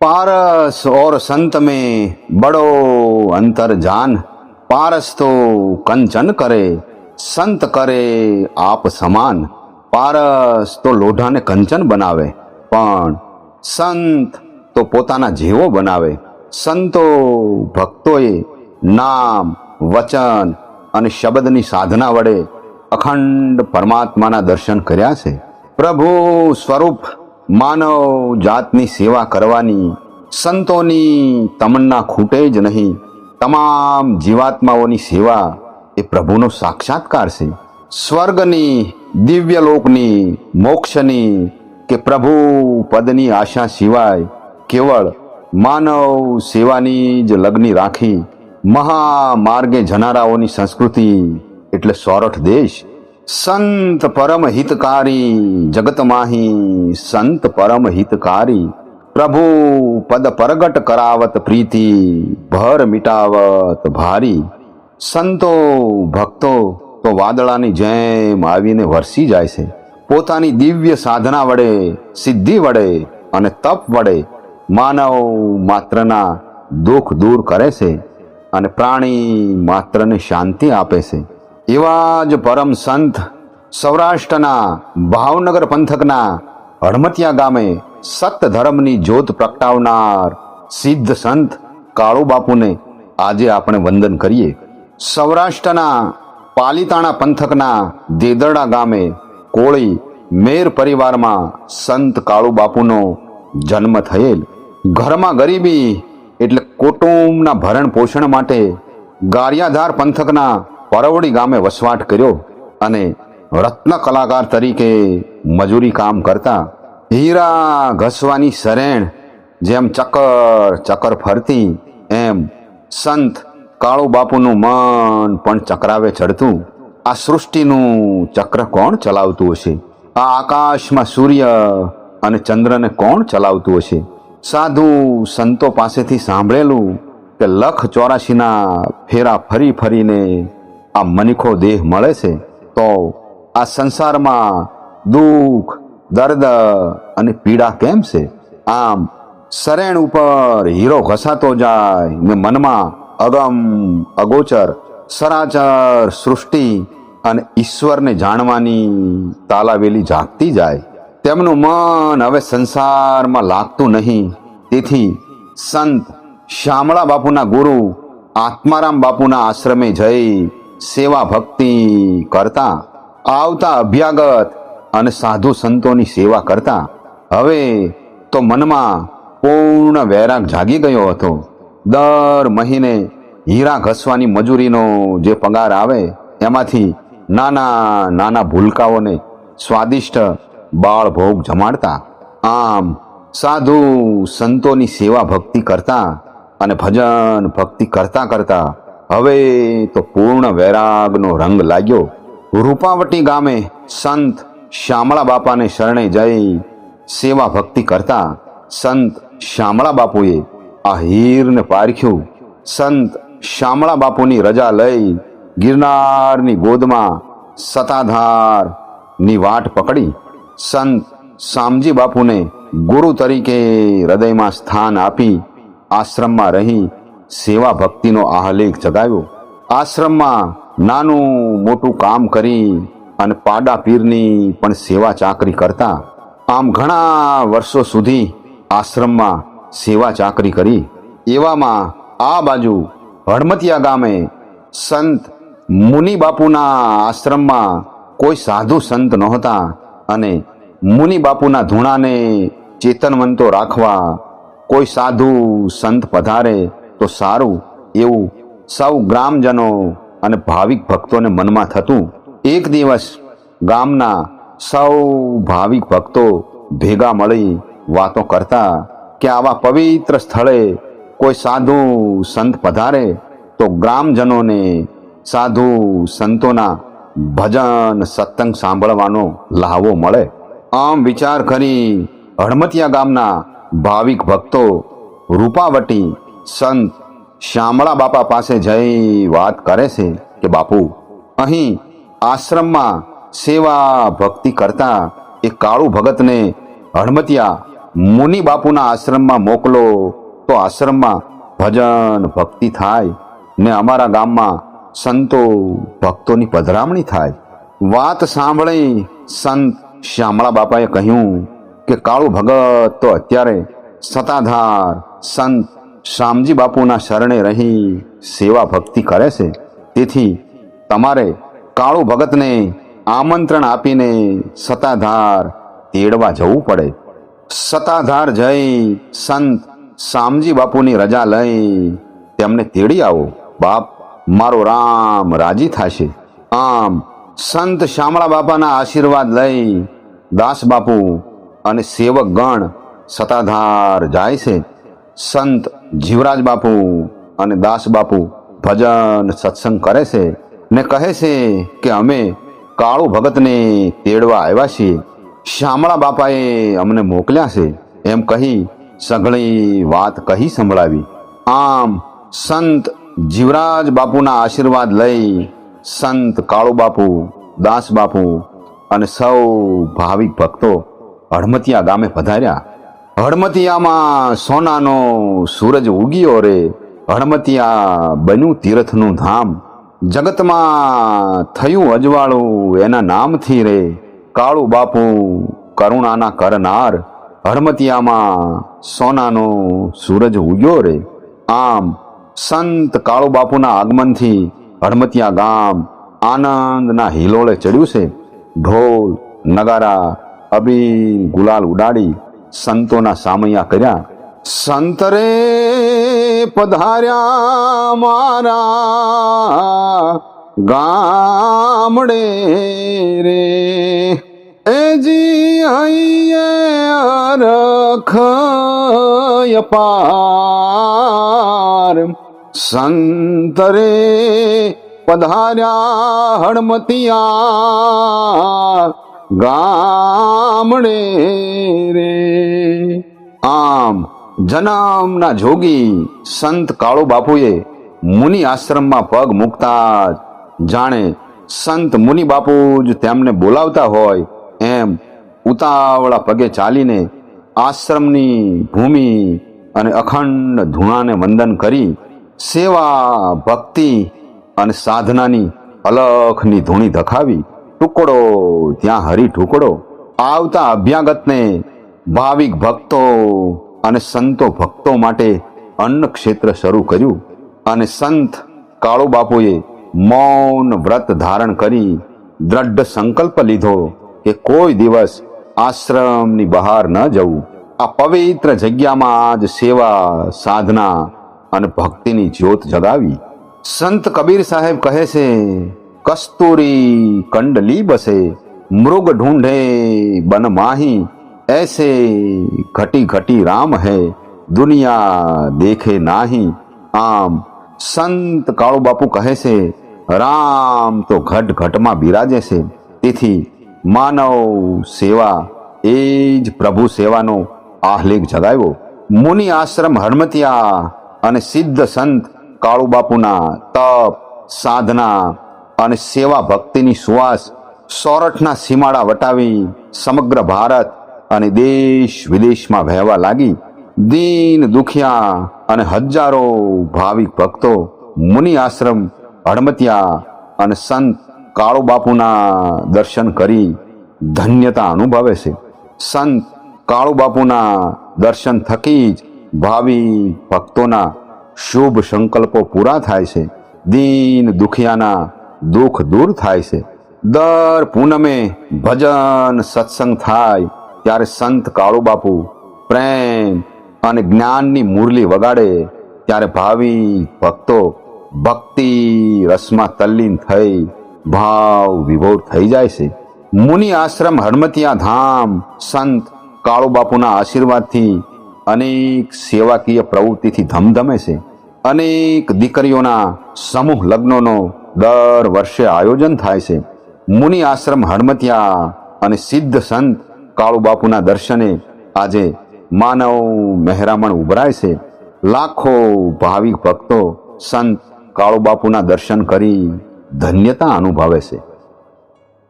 पारस और संत में बड़ो अंतर जान। पारस तो कंचन करे, संत करे आप સમાન। પારસ તો લોઢાને કંચન બનાવે, પણ સંત તો પોતાના જેવો બનાવે। સંતો ભક્તોએ નામ, વચન અને શબ્દની સાધના વડે અખંડ પરમાત્માના દર્શન કર્યા છે। પ્રભુ સ્વરૂપ માનવ જાતની સેવા કરવાની સંતોની તમન્ના ખૂટે જ નહીં। તમામ જીવાત્માઓની સેવા એ પ્રભુનો સાક્ષાત્કાર છે। સ્વર્ગની, દિવ્યલોકની, મોક્ષની કે પ્રભુ પદની આશા સિવાય કેવળ માનવ સેવાની જ લગ્ની રાખી મહામાર્ગે જનારાઓની સંસ્કૃતિ એટલે સોરઠ દેશ। સંત પરમ હિતકારી જગત માહી, સંત પરમ હિતકારી પ્રભુ પદ પ્રગટ કરાવત પ્રીતિ, ભર મિટાવત ભારી। સંતો ભક્તો તો વાદળાની જેમ આવીને વરસી જાય છે। પોતાની દિવ્ય સાધના વડે, સિદ્ધિ વડે અને તપ વડે માનવ માત્રના દુઃખ દૂર કરે છે અને પ્રાણી માત્રને શાંતિ આપે છે। એવા જ પરમ સંત સૌરાષ્ટ્રના ભાવનગર પંથકના હડમતિયા ગામે સત ધર્મની જ્યોત પ્રગટાવનાર સિદ્ધ સંત કાળુ બાપુને આજે આપણે વંદન કરીએ। સૌરાષ્ટ્રના પાલીતાણા પંથકના દેદરડા ગામે કોળી મેર પરિવારમાં સંત કાળુ બાપુનો જન્મ થયેલ। ઘરમાં ગરીબી એટલે કુટુંબના ભરણ પોષણ માટે ગારિયાધાર પંથકના પરવડી ગામે વસવાટ કર્યો અને રત્ન કલાકાર તરીકે મજૂરી કામ કરતા। હીરા ઘસવાની સરેણ જેમ ચક્કર ચક્કર ફરતી, એમ સંત કાળુ બાપુનું મન પણ ચક્રાવે ચડતું। આ સૃષ્ટિનું ચક્ર કોણ ચલાવતું હશે? આ આકાશમાં સૂર્ય અને ચંદ્રને કોણ ચલાવતું હશે? સાધુ સંતો પાસેથી સાંભળેલું કે 1,84ના ફેરા ફરી ફરીને આ મનીખો દેહ મળે છે, તો આ સંસારમાં દુઃખ, દર્દ અને પીડા કેમ છે? આમ સરેણ ઉપર હીરો ઘસાતો જાય ને મનમાં અગમ અગોચર સરાચર સૃષ્ટિ અને ઈશ્વરને જાણવાની તાલાવેલી જાગતી જાય। તેમનું મન હવે સંસારમાં લાગતું નહીં। તેથી સંત શામળા બાપુના ગુરુ આત્મારામ બાપુના આશ્રમે જઈ સેવા ભક્તિ કરતા, આવતા અભ્યાગત અને સાધુ સંતોની સેવા કરતા। હવે તો મનમાં પૂર્ણ વૈરાગ જાગી ગયો હતો। દર મહિને હીરા ઘસવાની મજૂરીનો જે પગાર આવે એમાંથી નાના નાના ભૂલકાઓને સ્વાદિષ્ટ બાળ ભોગ જમાડતા। આમ સાધુ સંતોની સેવા ભક્તિ કરતા અને ભજન ભક્તિ કરતા કરતા હવે તો પૂર્ણ વૈરાગનો રંગ લાગ્યો। રૂપાવટી ગામે સંત શામળા બાપાને શરણે જઈ સેવા ભક્તિ કરતા સંત શામળા બાપુએ આ હીરને પારખ્યું। સંત શામળા બાપુની રજા લઈ ગિરનારની ગોદમાં સતાધારની વાટ પકડી સંત શામજી બાપુને ગુરુ તરીકે હૃદયમાં સ્થાન આપી આશ્રમમાં રહી સેવા ભક્તિનો આહલેખ જગાવ્યો। આશ્રમમાં નાનું મોટું કામ કરી અને પાડા પીરની પણ સેવા ચાકરી કરતા। આમ ઘણા વર્ષો સુધી આશ્રમમાં સેવા ચાકરી કરી। એવામાં આ બાજુ હડમતિયા ગામે સંત મુનિ બાપુના આશ્રમમાં કોઈ સાધુ સંત નહોતા અને મુનિ બાપુના ધૂણાને ચેતનવંતો રાખવા કોઈ સાધુ સંત પધારે તો સારું એવું સૌ ગ્રામજનો અને ભાવિક ભક્તોને મનમાં થતું। એક દિવસ ગામના સૌ ભાવિક ભક્તો ભેગા મળી વાતો કરતા કે આવા પવિત્ર સ્થળે કોઈ સાધુ સંત પધારે તો ગ્રામજનોને સાધુ સંતોના ભજન સત્સંગ સાંભળવાનો લહાવો મળે। આમ વિચાર કરી હડમતિયા ગામના ભાવિક ભક્તો રૂપાવટી સંત શામળા બાપા પાસે જઈ વાત કરે છે કે બાપુ, અહીં આશ્રમમાં સેવા ભક્તિ કરતા એ કાળુ ભગતને હડમતિયા મુનિ બાપુના આશ્રમમાં મોકલો તો આશ્રમમાં ભજન ભક્તિ થાય ને અમારા ગામમાં સંતો ભક્તોની પધરામણી થાય. વાત સાંભળી સંત શ્યામળા બાપાએ કહ્યું કે કાળુ ભગત તો અત્યારે સતાધાર સંત શામજી બાપુના શરણે રહી સેવા ભક્તિ કરે છે, તેથી તમારે કાળુ ભગતને આમંત્રણ આપીને સતાધાર તેડવા જવું પડે. સતાધાર જઈ સંત શામજી બાપુની રજા લઈ તેમને તેડી આવો. બાપ, મારો રામ રાજી થશે. આમ સંત શામળા બાપાના આશીર્વાદ લઈ દાસ બાપુ અને સેવક ગણ સતાધાર જાય છે. સંત જીવરાજ બાપુ અને દાસ બાપુ ભજન સત્સંગ કરે છે ને કહે છે કે અમે કાળુ ભગતને તેડવા આવ્યા છીએ, શ્યામળા બાપાએ અમને મોકલ્યા છે, એમ કહી સઘળી વાત કહી સંભળાવી. આમ સંત જીવરાજ બાપુના આશીર્વાદ લઈ સંત કાળુ બાપુ, દાસ બાપુ અને સૌ ભાવિક ભક્તો હડમતિયા ગામે પધાર્યા. હડમતિયામાં સોનાનો સૂરજ ઉગ્યો રે. હડમતિયા બન્યું તીર્થનું ધામ. જગતમાં થયું અજવાળું એના નામથી રે. કાળુ બાપુ કરુણાના કરનાર. હડમતિયામાં સોનાનો સૂરજ ઉગ્યો રે. આમ સંત કાળુ બાપુના આગમનથી હડમતિયા ગામ આનંદના હિલોળે ચડ્યું છે. ઢોલ નગારા અબીલ ગુલાલ ઉડાડી સંતોના સામૈયા કર્યા. સંતરે પધાર્યા મારા ગામડે રે. એજી હૈયે અરખય પાર. સંતરે પધાર્યા હડમતિયા ગામડે રે. આમ જન્મના જોગી સંત કાળુ બાપુએ મુનિ આશ્રમમાં પગ મૂકતા જ જાણે સંત મુનિ બાપુ જ તેમને બોલાવતા હોય એમ ઉતાવળા પગે ચાલીને આશ્રમની ભૂમિ અને અખંડ ધૂણાને વંદન કરી સેવા ભક્તિ અને સાધનાની અલખની ધૂણી ધખાવી. ટુકડો ત્યાં હરી ટુકડો. આવતા અભ્યાગતને ભાવિક ભક્તો અને સંતો ભક્તો માટે અન્ન ક્ષેત્ર શરૂ કર્યું અને સંત કાળુ બાપુએ મૌન વ્રત ધારણ કરી દ્રઢ સંકલ્પ લીધો કે કોઈ દિવસ આશ્રમની બહાર ન જવું. આ પવિત્ર જગ્યામાં જ સેવા સાધના અને ભક્તિની જ્યોત જગાવી. સંત કબીર સાહેબ કહે છે, કસ્તુરી કંડલી બસે મૃગ ઢૂંઢે બન માહી. ऐसे घटी घटी राम है दुनिया देखे नाही. આમ સંત કાળુ બાપુ કહે છે, રામ તો ઘટ ઘટમાં બિરાજે છે, તેથી માનવ સેવા એ જ પ્રભુ સેવાનો આહ્લેખ જગાવ્યો. મુનિ આશ્રમ હડમતિયા અને સિદ્ધ સંત કાળુ બાપુના તપ સાધના અને સેવા ભક્તિની સુવાસ સોરઠના સીમાડા વટાવી સમગ્ર ભારત અને દેશ વિદેશમાં વહેવા લાગી. દીન દુખિયા અને હજારો ભાવિક ભક્તો મુનિ આશ્રમ હડમતિયા અને સંત કાળુ બાપુના દર્શન કરી ધન્યતા અનુભવે છે. સંત કાળુ બાપુના દર્શન થકી જ ભાવિક ભક્તોના શુભ સંકલ્પો પૂરા થાય છે. દીન દુખિયાના દુઃખ દૂર થાય છે. દર પૂનમે ભજન સત્સંગ થાય ત્યારે સંત કાળુ બાપુ પ્રેમ અને જ્ઞાનની મુરલી વગાડે ત્યારે ભાવિક ભક્તો ભક્તિ રસમાં તલ્લીન થઈ ભાવ વિભોર થઈ જાય છે. મુનિ આશ્રમ હડમતિયા ધામ સંત કાળુ બાપુના આશીર્વાદથી અનેક સેવાકીય પ્રવૃત્તિથી ધમધમે છે. અનેક દીકરીઓના સમૂહ લગ્નોનો દર વર્ષે આયોજન થાય છે. મુનિ આશ્રમ હડમતિયા અને સિદ્ધ સંત કાળુ બાપુના દર્શને આજે માનવ મહેરામણ ઉભરાય છે. લાખો ભાવિક ભક્તો સંત કાળુ બાપુના દર્શન કરી ધન્યતા અનુભવે છે.